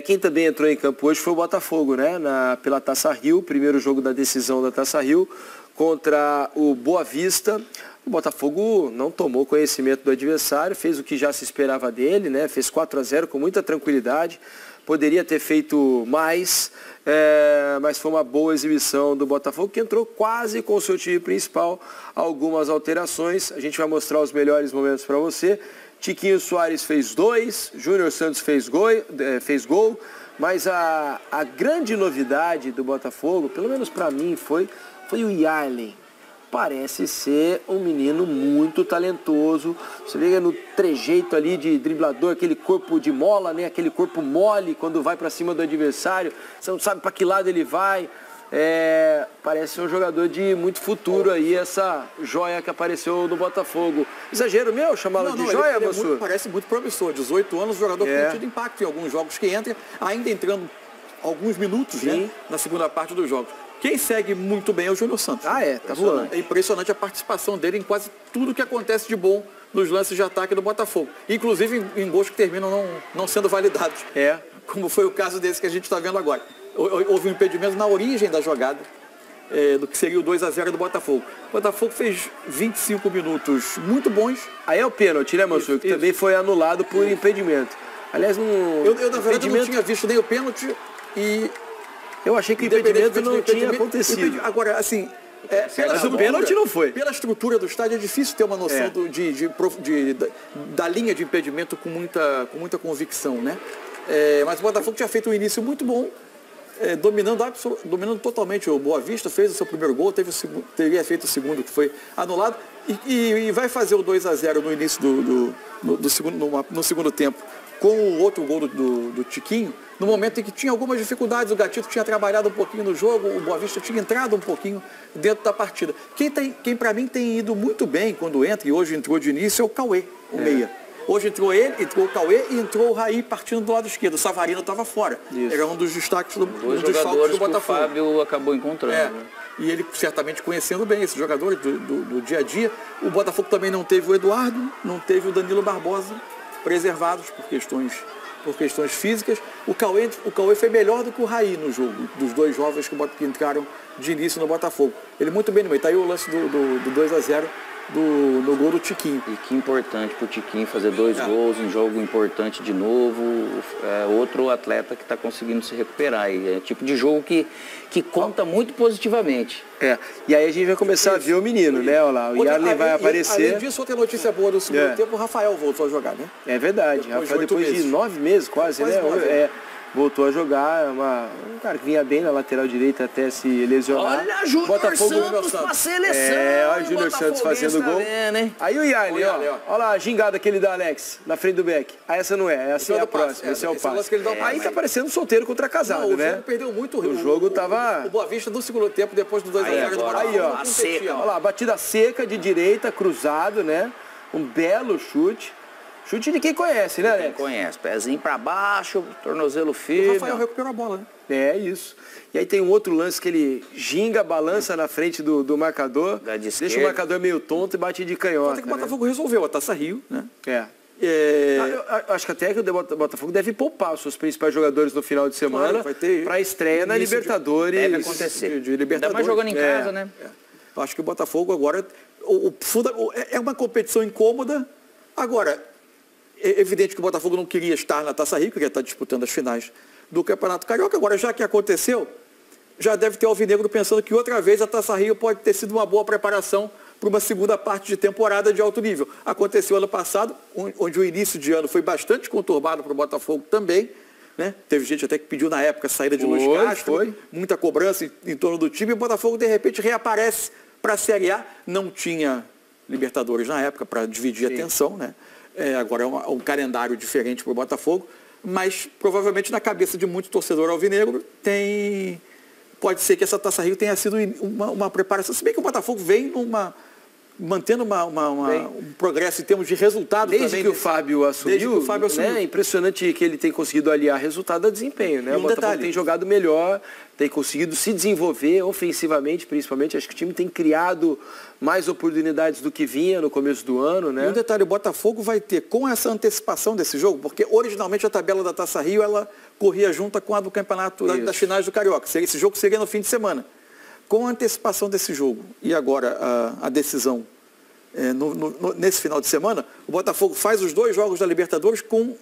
Quem também entrou em campo hoje foi o Botafogo, né? Pela Taça Rio, primeiro jogo da decisão da Taça Rio, contra o Boa Vista. O Botafogo não tomou conhecimento do adversário, fez o que já se esperava dele, né? Fez 4-0 com muita tranquilidade. Poderia ter feito mais, mas foi uma boa exibição do Botafogo, que entrou quase com o seu time principal. Algumas alterações, a gente vai mostrar os melhores momentos para você. Tiquinho Soares fez 2, Júnior Santos fez gol, mas a grande novidade do Botafogo, pelo menos para mim, foi o Yarley. Parece ser um menino muito talentoso. Você vê no trejeito ali de driblador, aquele corpo de mola, né? Aquele corpo mole quando vai para cima do adversário. Você não sabe para que lado ele vai. Parece ser um jogador de muito futuro aí, essa joia que apareceu no Botafogo. Exagero meu chamá-lo de joia, Mansur? Parece muito promissor. 18 anos, o jogador que tem tido impacto em alguns jogos que entra, ainda entrando alguns minutos, né, na segunda parte dos jogos. Quem segue muito bem é o Júnior Santos. Tá voando. É impressionante a participação dele em quase tudo que acontece de bom nos lances de ataque do Botafogo. Inclusive em gols que terminam não sendo validados. Como foi o caso desse que a gente está vendo agora. Houve um impedimento na origem da jogada, do que seria o 2-0 do Botafogo. O Botafogo fez 25 minutos muito bons. Aí é o pênalti, né, Mansur? Que também foi anulado por impedimento. Aliás, eu na verdade não tinha visto nem o pênalti e... Eu achei que o impedimento não tinha acontecido. Agora, assim... mas o pênalti não foi. Pela estrutura do estádio é difícil ter uma noção da linha de impedimento com muita convicção, né? Mas o Botafogo tinha feito um início muito bom, dominando totalmente o Boa Vista, fez o seu primeiro gol, teria feito o segundo, que foi anulado, e vai fazer o 2-0 no início no segundo tempo, com o outro gol do Tiquinho, no momento em que tinha algumas dificuldades, o Gatito tinha trabalhado um pouquinho no jogo, o Boa Vista tinha entrado um pouquinho dentro da partida. Quem para mim tem ido muito bem quando entra, e hoje entrou de início, é o Cauê, o meia. Hoje entrou o Cauê e entrou o Raí partindo do lado esquerdo. O Savarino estava fora. Isso. Era um dos destaques do jogadores do Botafogo. Que o Fábio acabou encontrando. Né? E ele certamente conhecendo bem esses jogadores do dia a dia. O Botafogo também não teve o Eduardo, não teve o Danilo Barbosa, preservados por questões físicas. O Cauê foi melhor do que o Raí no jogo, dos dois jovens que entraram de início no Botafogo. Ele muito bem no meio. Está aí o lance do 2-0 no gol do Tiquinho. E que importante para o Tiquinho fazer 2 gols, um jogo importante de novo. Outro atleta que está conseguindo se recuperar. E é tipo de jogo que conta muito positivamente. E aí a gente vai começar a ver o menino, né? Olha lá, o Yarley vai aparecer. Além disso, outra notícia boa do segundo tempo, o Rafael voltou a jogar, né? É verdade. Depois de 9 meses quase, né? 9. Voltou a jogar, um cara que vinha bem na lateral direita até se lesionar. Olha, Júnior Santos pra seleção. Olha o Júnior Santos fazendo gol. Aí o Yarley, olha lá a gingada que ele dá, Alex, na frente do Beck. Essa não é, essa é a próxima, esse é o passe. Aí tá parecendo solteiro contra casado, né? O jogo perdeu muito o jogo tava... O Boa Vista no segundo tempo, depois do 2-0 do Botafogo. Aí, ó, seca. Olha lá, batida seca de direita, cruzado, né? Um belo chute. Chute de quem conhece, né, Alex? Quem conhece. Pezinho pra baixo, tornozelo firme. O Rafael recuperou a bola, né? É isso. E aí tem um outro lance que ele ginga, balança na frente do marcador, deixa o marcador meio tonto e bate de canhota. Até que o Botafogo resolveu a Taça Rio, né? Eu acho que até que o Botafogo deve poupar os seus principais jogadores no final de semana para a estreia na Libertadores. Deve acontecer. De Libertadores. Ainda mais jogando em casa, né? Eu acho que o Botafogo agora... É uma competição incômoda. Agora, é evidente que o Botafogo não queria estar na Taça Rio, queria estar disputando as finais do Campeonato Carioca. Agora, já que aconteceu, já deve ter alvinegro pensando que outra vez a Taça Rio pode ter sido uma boa preparação para uma segunda parte de temporada de alto nível. Aconteceu ano passado, onde o início de ano foi bastante conturbado para o Botafogo também, né? Teve gente até que pediu na época a saída de Luiz Castro, muita cobrança em torno do time, e o Botafogo de repente reaparece para a Série A. Não tinha Libertadores na época para dividir a atenção, né? Agora é um calendário diferente para o Botafogo, mas provavelmente na cabeça de muito torcedor alvinegro pode ser que essa Taça Rio tenha sido uma preparação, se bem que o Botafogo vem mantendo um progresso em termos de resultado desde também. Que o Fábio assumiu, né? É impressionante que ele tem conseguido aliar resultado a desempenho, né? O Botafogo tem jogado melhor, tem conseguido se desenvolver ofensivamente, principalmente. Acho que o time tem criado mais oportunidades do que vinha no começo do ano, né? E um detalhe, o Botafogo vai ter, com essa antecipação desse jogo, porque originalmente a tabela da Taça Rio, ela corria junto com a do campeonato das finais do Carioca. Esse jogo seria no fim de semana. Com a antecipação desse jogo e agora a decisão nesse final de semana, o Botafogo faz os 2 jogos da Libertadores com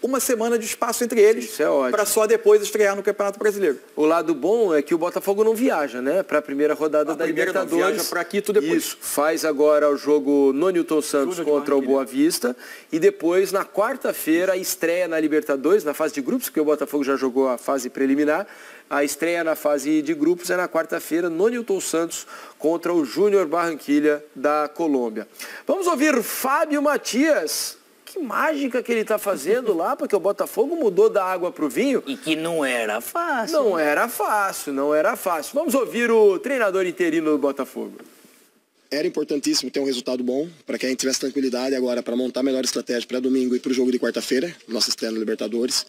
uma semana de espaço entre eles para só depois estrear no Campeonato Brasileiro. O lado bom é que o Botafogo não viaja, né? Para a primeira rodada da Libertadores. Não viaja para Quito depois. Isso, faz agora o jogo no Newton Santos contra o Boa Vista e depois na quarta-feira estreia na Libertadores, na fase de grupos, porque o Botafogo já jogou a fase preliminar. A estreia na fase de grupos é na quarta-feira no Newton Santos contra o Júnior Barranquilla da Colômbia. Vamos ouvir Fábio Matias. Que mágica que ele está fazendo lá, porque o Botafogo mudou da água para o vinho. E que não era fácil. Não era fácil, não era fácil. Vamos ouvir o treinador interino do Botafogo. Era importantíssimo ter um resultado bom, para que a gente tivesse tranquilidade agora para montar a melhor estratégia para domingo e para o jogo de quarta-feira, nossa estreia no Libertadores.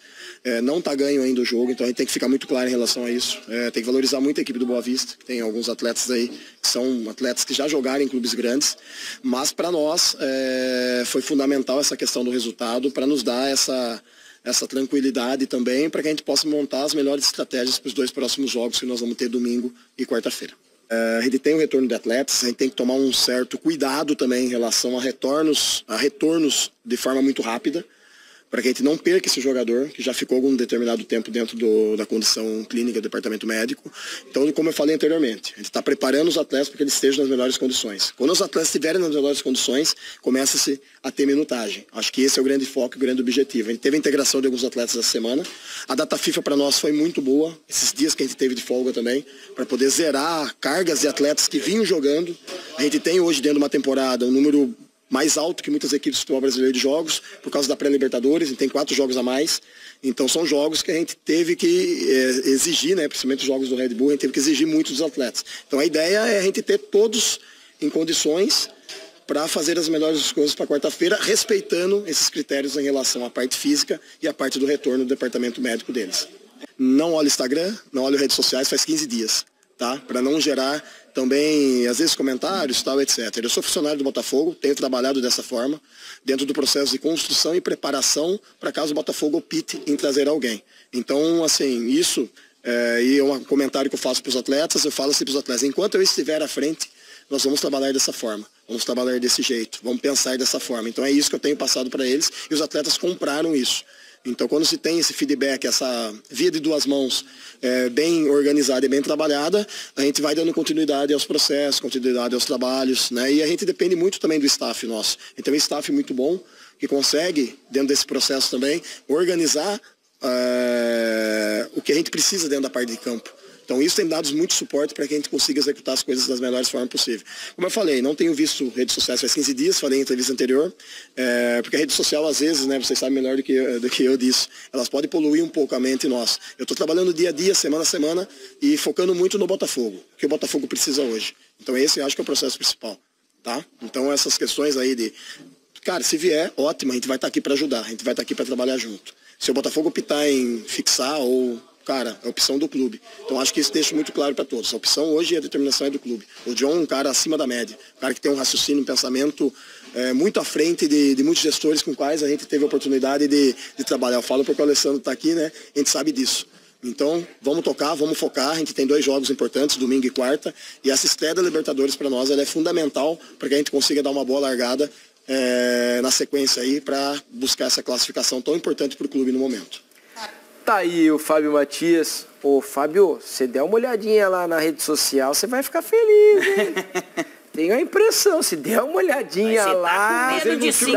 Não está ganho ainda o jogo, então a gente tem que ficar muito claro em relação a isso. Tem que valorizar muito a equipe do Boa Vista, que tem alguns atletas aí, que são atletas que já jogaram em clubes grandes, mas para nós foi fundamental essa questão do resultado, para nos dar essa tranquilidade também, para que a gente possa montar as melhores estratégias para os 2 próximos jogos que nós vamos ter domingo e quarta-feira. A gente tem o retorno de atletas, a gente tem que tomar um certo cuidado também em relação a retornos de forma muito rápida, para que a gente não perca esse jogador, que já ficou algum determinado tempo dentro da condição clínica do departamento médico. Então, como eu falei anteriormente, a gente está preparando os atletas para que eles estejam nas melhores condições. Quando os atletas estiverem nas melhores condições, começa-se a ter minutagem. Acho que esse é o grande foco, o grande objetivo. A gente teve a integração de alguns atletas essa semana. A data FIFA para nós foi muito boa, esses dias que a gente teve de folga também, para poder zerar cargas de atletas que vinham jogando. A gente tem hoje, dentro de uma temporada, um número mais alto que muitas equipes do futebol brasileiro de jogos, por causa da pré-Libertadores, a gente tem 4 jogos a mais. Então são jogos que a gente teve que exigir, né, principalmente os jogos do Red Bull, a gente teve que exigir muito dos atletas. Então a ideia é a gente ter todos em condições para fazer as melhores coisas para quarta-feira, respeitando esses critérios em relação à parte física e à parte do retorno do departamento médico deles. Não olho Instagram, não olho redes sociais faz 15 dias. Tá? Para não gerar também, às vezes, comentários, tal, etc. Eu sou funcionário do Botafogo, tenho trabalhado dessa forma, dentro do processo de construção e preparação, para caso o Botafogo opte em trazer alguém. Então, assim, isso, e é um comentário que eu faço para os atletas, eu falo assim para os atletas, enquanto eu estiver à frente, nós vamos trabalhar dessa forma, vamos trabalhar desse jeito, vamos pensar dessa forma. Então é isso que eu tenho passado para eles, e os atletas compraram isso. Então, quando se tem esse feedback, essa via de 2 mãos bem organizada e bem trabalhada, a gente vai dando continuidade aos processos, continuidade aos trabalhos, né? E a gente depende muito também do staff nosso. A gente tem um staff muito bom, que consegue, dentro desse processo também, organizar o que a gente precisa dentro da parte de campo. Então isso tem dado muito suporte para que a gente consiga executar as coisas das melhores formas possíveis. Como eu falei, não tenho visto redes sociais faz 15 dias, falei em entrevista anterior, porque a rede social às vezes, né, vocês sabem melhor do que eu disso, elas podem poluir um pouco a mente nossa. Eu estou trabalhando dia a dia, semana a semana e focando muito no Botafogo, o que o Botafogo precisa hoje. Então esse eu acho que é o processo principal. Tá? Então essas questões aí de, cara, se vier, ótimo, a gente vai estar aqui para ajudar, a gente vai estar aqui para trabalhar junto. Se o Botafogo optar em fixar ou... Cara, é a opção do clube. Então acho que isso deixa muito claro para todos. A opção hoje e a determinação é do clube. O John é um cara acima da média. Um cara que tem um raciocínio, um pensamento muito à frente de muitos gestores com quais a gente teve a oportunidade de trabalhar. Eu falo porque o Alessandro está aqui, né? A gente sabe disso. Então, vamos tocar, vamos focar. A gente tem 2 jogos importantes, domingo e quarta. E essa estreia da Libertadores para nós ela é fundamental para que a gente consiga dar uma boa largada na sequência aí para buscar essa classificação tão importante para o clube no momento. Tá aí o Fábio Matias. Ô, Fábio, você der uma olhadinha lá na rede social, você vai ficar feliz, hein? Tenho a impressão, se der uma olhadinha lá, tá com medo de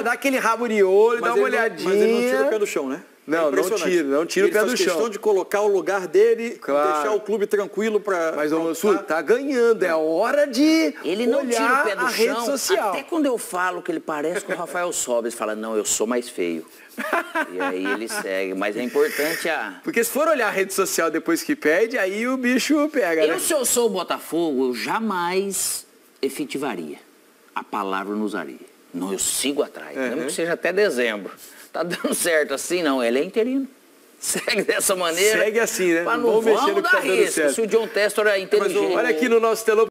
dá aquele rabo de olho, dá uma olhadinha. Mas ele não tira o pé do chão, né? Não, não tira o pé do chão. Ele faz questão de colocar o lugar dele, claro, deixar o clube tranquilo para... Mas o Sul tá ganhando, é hora de ele não olhar tira o pé do a chão, rede social. Até quando eu falo que ele parece com o Rafael Sobres, fala, não, eu sou mais feio. E aí ele segue, mas é importante Porque se for olhar a rede social depois que perde, aí o bicho pega, né? Se eu sou o Botafogo, eu jamais efetivaria. A palavra não usaria. Não, eu sigo atrás, mesmo que seja até dezembro. Tá dando certo assim, não. Ele é interino. Segue dessa maneira. Segue assim, né? Não vamos mexer no que dar tá dando risco. certo. Se o John Textor é inteligente. Mas olha aqui no nosso telão.